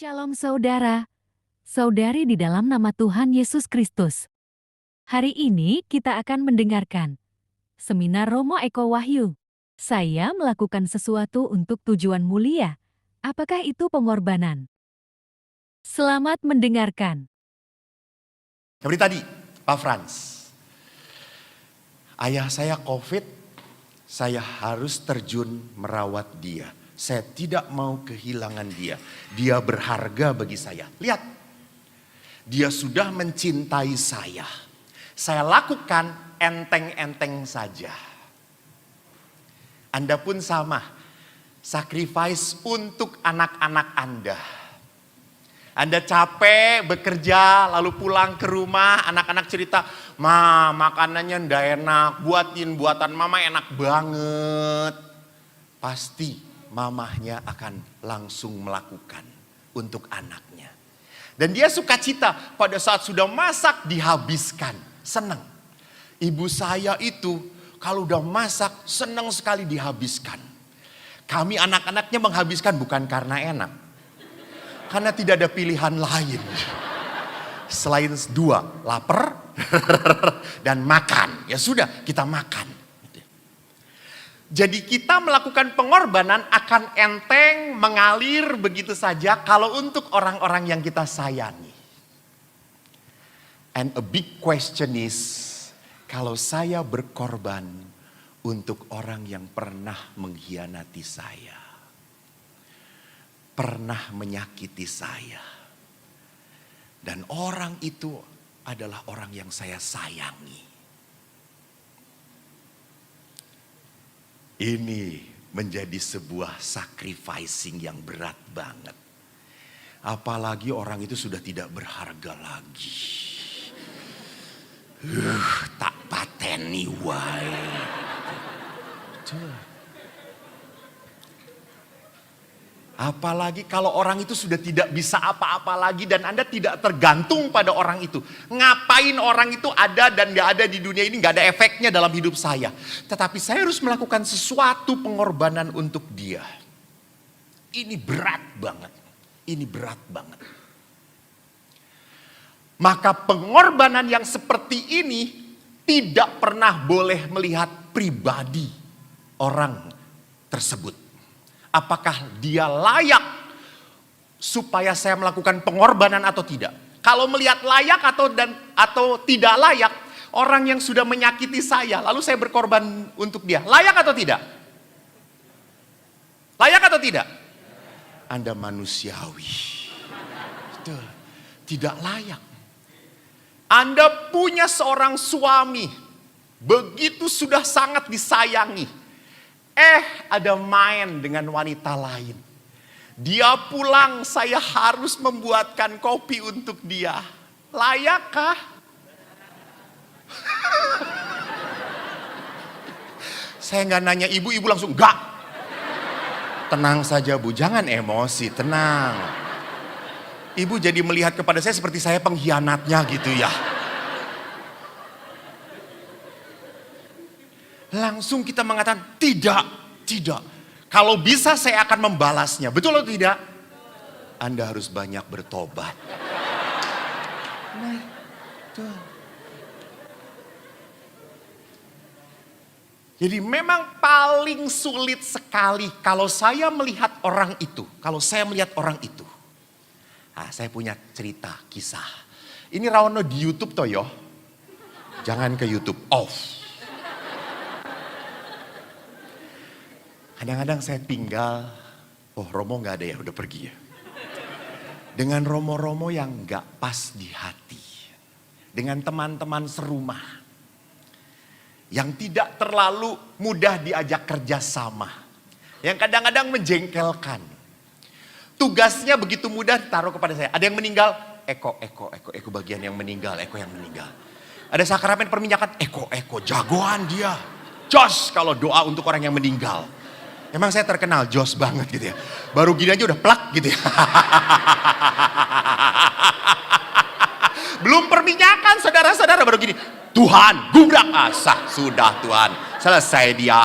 Shalom saudara, saudari di dalam nama Tuhan Yesus Kristus. Hari ini kita akan mendengarkan Seminar Romo Eko Wahyu. Saya melakukan sesuatu untuk tujuan mulia. Apakah itu pengorbanan? Selamat mendengarkan. Seperti tadi, Pak Frans. Ayah saya COVID, saya harus terjun merawat dia. Saya tidak mau kehilangan dia. Dia berharga bagi saya. Lihat, dia sudah mencintai saya. Saya lakukan enteng-enteng saja. Anda pun sama, sacrifice untuk anak-anak Anda. Anda capek bekerja, lalu pulang ke rumah, anak-anak cerita, "Ma, makanannya ndak enak, buatan mama enak banget." Pasti mamahnya akan langsung melakukan untuk anaknya. Dan dia sukacita pada saat sudah masak dihabiskan, senang. Ibu saya itu kalau udah masak senang sekali dihabiskan. Kami anak-anaknya menghabiskan bukan karena enak. Karena tidak ada pilihan lain. Selain dua, lapar dan makan. Ya sudah, kita makan. Jadi kita melakukan pengorbanan akan enteng, mengalir begitu saja kalau untuk orang-orang yang kita sayangi. And a big question is, kalau saya berkorban untuk orang yang pernah mengkhianati saya, pernah menyakiti saya, dan orang itu adalah orang yang saya sayangi. Ini menjadi sebuah sacrificing yang berat banget. Apalagi orang itu sudah tidak berharga lagi. Tak pateni wae. Apalagi kalau orang itu sudah tidak bisa apa-apa lagi dan Anda tidak tergantung pada orang itu. Ngapain orang itu ada dan gak ada di dunia ini, gak ada efeknya dalam hidup saya. Tetapi saya harus melakukan sesuatu pengorbanan untuk dia. Ini berat banget. Ini berat banget. Maka pengorbanan yang seperti ini tidak pernah boleh melihat pribadi orang tersebut. Apakah dia layak supaya saya melakukan pengorbanan atau tidak? Kalau melihat layak atau tidak layak, orang yang sudah menyakiti saya, lalu saya berkorban untuk dia, layak atau tidak? Layak atau tidak? Anda manusiawi. Betul. Tidak layak. Anda punya seorang suami, begitu sudah sangat disayangi. Ada main dengan wanita lain. Dia pulang, saya harus membuatkan kopi untuk dia. Layakkah? Saya nggak nanya ibu langsung enggak. Tenang saja Bu, jangan emosi, tenang. Ibu jadi melihat kepada saya seperti saya pengkhianatnya gitu ya. Langsung kita mengatakan tidak. Kalau bisa saya akan membalasnya. Betul atau tidak? Anda harus banyak bertobat. Nah, tuh. Jadi memang paling sulit sekali kalau saya melihat orang itu. Nah, saya punya cerita, kisah. Ini Rawono di YouTube toh yo. Jangan ke YouTube, off. Kadang-kadang saya tinggal, Romo gak ada ya, udah pergi ya. Dengan Romo-Romo yang gak pas di hati. Dengan teman-teman serumah. Yang tidak terlalu mudah diajak kerjasama. Yang kadang-kadang menjengkelkan. Tugasnya begitu mudah ditaruh kepada saya. Ada yang meninggal, Eko bagian yang meninggal, Eko yang meninggal. Ada sakramen perminyakan, Eko, jagoan dia. Jos kalau doa untuk orang yang meninggal. Emang saya terkenal jos banget gitu ya. Baru gini aja udah plak gitu ya. Belum perminyakan saudara-saudara baru gini. Tuhan gubrak asah. Sudah Tuhan. Selesai dia.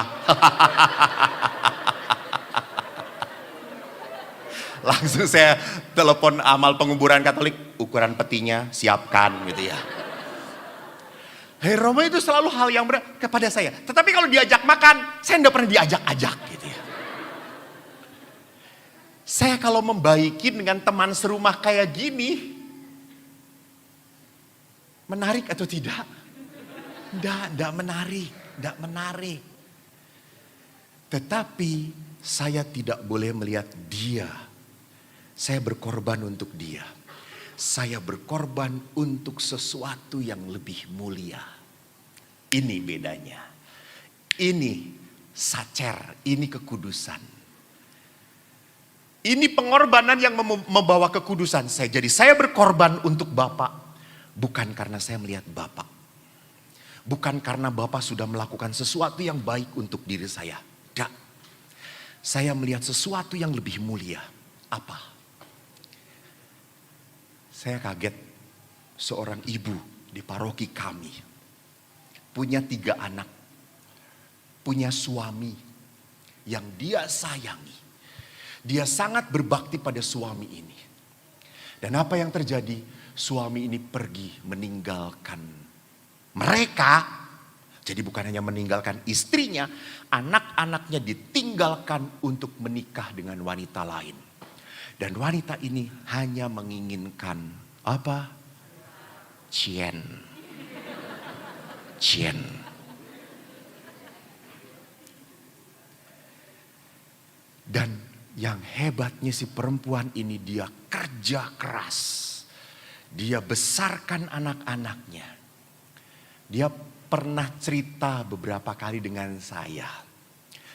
Langsung saya telepon amal penguburan Katolik, ukuran petinya siapkan gitu ya. Hei, Romo itu selalu hal yang berat kepada saya. Tetapi kalau diajak makan, saya tidak pernah diajak-ajak gitu ya. Saya kalau membaikin dengan teman serumah kayak gini, menarik atau tidak? Tidak menarik, tidak menarik. Tetapi saya tidak boleh melihat dia. Saya berkorban untuk dia. Saya berkorban untuk sesuatu yang lebih mulia. Ini bedanya. Ini sacer, ini kekudusan. Ini pengorbanan yang membawa kekudusan saya. Jadi saya berkorban untuk Bapak. Bukan karena saya melihat Bapak. Bukan karena Bapak sudah melakukan sesuatu yang baik untuk diri saya. Tidak. Saya melihat sesuatu yang lebih mulia. Apa? Saya kaget, seorang ibu di paroki kami, punya 3 anak, punya suami yang dia sayangi. Dia sangat berbakti pada suami ini. Dan apa yang terjadi? Suami ini pergi meninggalkan mereka. Jadi bukan hanya meninggalkan istrinya, anak-anaknya ditinggalkan untuk menikah dengan wanita lain. Dan wanita ini hanya menginginkan apa? Cien. Cien. Dan yang hebatnya si perempuan ini, dia kerja keras. Dia besarkan anak-anaknya. Dia pernah cerita beberapa kali dengan saya.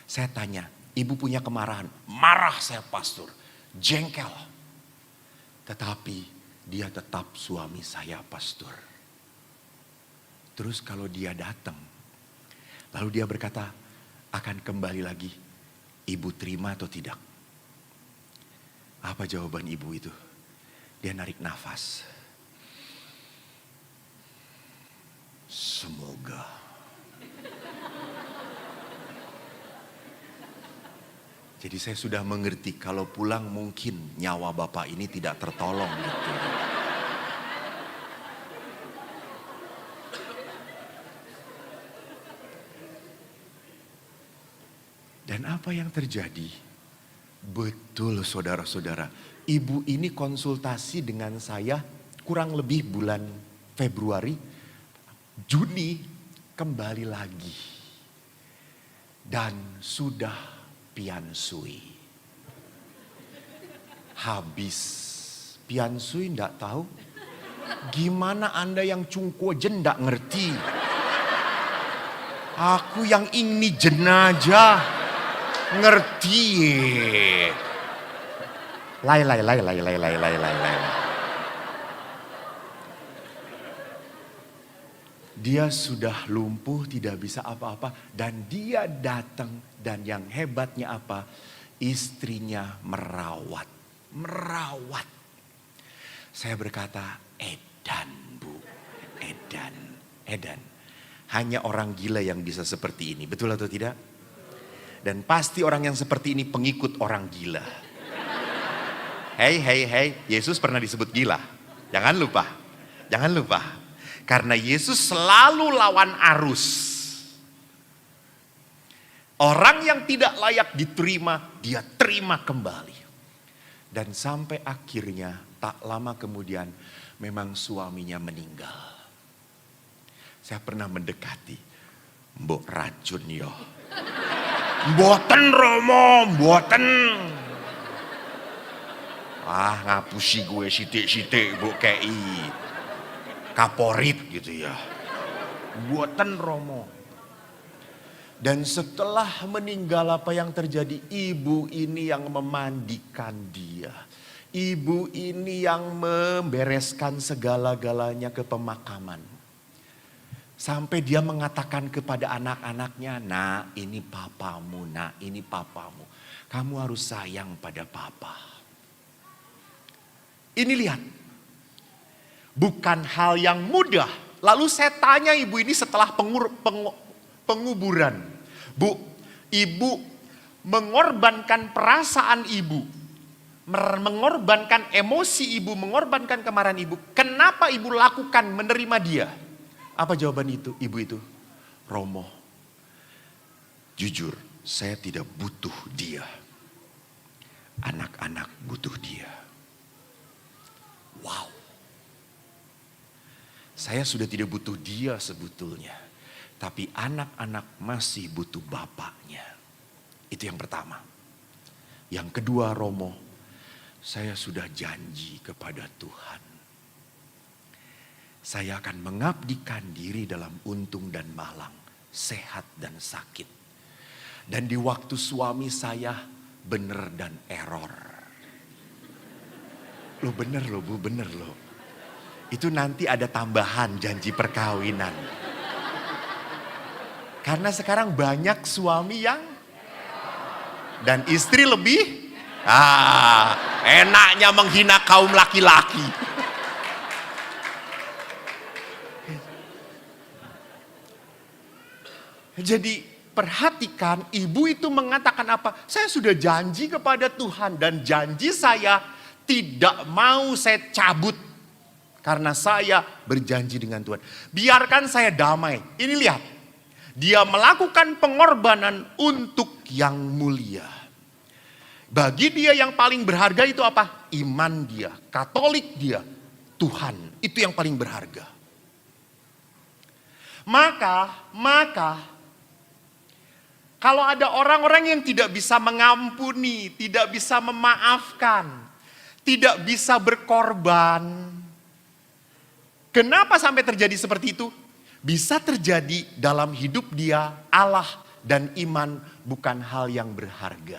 Saya tanya, ibu punya kemarahan? Marah saya, pastor. Jengkel. Tetapi dia tetap suami saya, pastor. Terus kalau dia datang, lalu dia berkata, akan kembali lagi. Ibu terima atau tidak? Apa jawaban ibu itu? Dia narik nafas. Semoga. Jadi saya sudah mengerti kalau pulang mungkin nyawa Bapak ini tidak tertolong gitu. Dan apa yang terjadi? Betul saudara-saudara, ibu ini konsultasi dengan saya kurang lebih bulan Februari, Juni kembali lagi. Dan sudah piansui. Habis piansui ndak tahu. Gimana Anda yang cungko jendak ngerti? Aku yang ini jenajah ngerti. Lai. Dia sudah lumpuh, tidak bisa apa-apa. Dan dia datang, dan yang hebatnya apa? Istrinya merawat. Merawat. Saya berkata, edan bu, edan. Hanya orang gila yang bisa seperti ini, betul atau tidak? Dan pasti orang yang seperti ini pengikut orang gila. Hei, Yesus pernah disebut gila. Jangan lupa. Karena Yesus selalu lawan arus. Orang yang tidak layak diterima, dia terima kembali. Dan sampai akhirnya tak lama kemudian memang suaminya meninggal. Saya pernah mendekati. Mbok racun yo. Mboten Romo, mboten. Ngapusi gue sitik-sitik bu kei. Kaporit gitu ya. Buatan Romo. Dan setelah meninggal apa yang terjadi? Ibu ini yang memandikan dia. Ibu ini yang membereskan segala-galanya ke pemakaman. Sampai dia mengatakan kepada anak-anaknya, "Nak, ini papamu, nak, ini papamu. Kamu harus sayang pada papa." Ini lihat. Bukan hal yang mudah. Lalu saya tanya ibu ini setelah penguburan. Bu, ibu mengorbankan perasaan ibu mengorbankan emosi ibu, mengorbankan kemarahan ibu. Kenapa ibu lakukan menerima dia? Apa jawaban ibu itu? Romo, jujur saya tidak butuh dia. Anak-anak butuh dia. Wow. Saya sudah tidak butuh dia sebetulnya. Tapi anak-anak masih butuh bapaknya. Itu yang pertama. Yang kedua, Romo, saya sudah janji kepada Tuhan. Saya akan mengabdikan diri dalam untung dan malang, sehat dan sakit. Dan di waktu suami saya benar dan error. Lo bener lo Bu, bener lo. Itu nanti ada tambahan janji perkawinan. Karena sekarang banyak suami yang dan istri lebih enaknya menghina kaum laki-laki. Jadi perhatikan, ibu itu mengatakan apa? Saya sudah janji kepada Tuhan dan janji saya tidak mau saya cabut. Karena saya berjanji dengan Tuhan. Biarkan saya damai. Ini lihat. Dia melakukan pengorbanan untuk yang mulia. Bagi dia yang paling berharga itu apa? Iman dia, Katolik dia, Tuhan. Itu yang paling berharga. Maka kalau ada orang-orang yang tidak bisa mengampuni, tidak bisa memaafkan, tidak bisa berkorban. Kenapa sampai terjadi seperti itu? Bisa terjadi dalam hidup dia, Allah dan iman bukan hal yang berharga.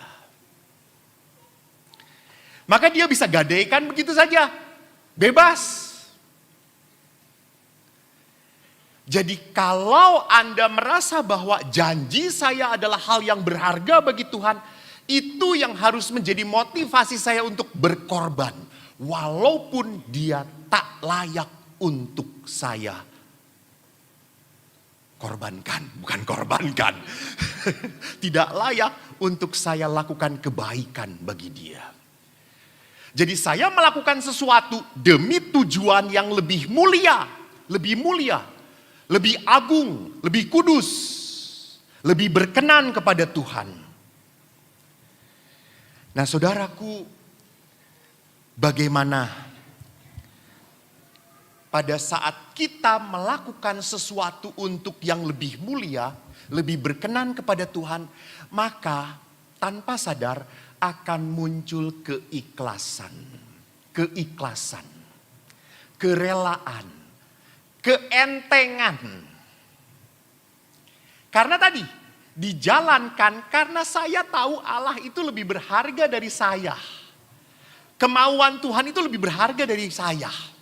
Maka dia bisa gadaikan begitu saja, bebas. Jadi kalau Anda merasa bahwa janji saya adalah hal yang berharga bagi Tuhan, itu yang harus menjadi motivasi saya untuk berkorban. Walaupun dia tak layak untuk saya korbankan. Tidak layak untuk saya lakukan kebaikan bagi dia. Jadi saya melakukan sesuatu demi tujuan yang lebih mulia, lebih agung, lebih kudus, lebih berkenan kepada Tuhan. Nah saudaraku, bagaimana pada saat kita melakukan sesuatu untuk yang lebih mulia, lebih berkenan kepada Tuhan, maka tanpa sadar akan muncul keikhlasan, kerelaan, keentengan. Karena tadi dijalankan karena saya tahu Allah itu lebih berharga dari saya. Kemauan Tuhan itu lebih berharga dari saya.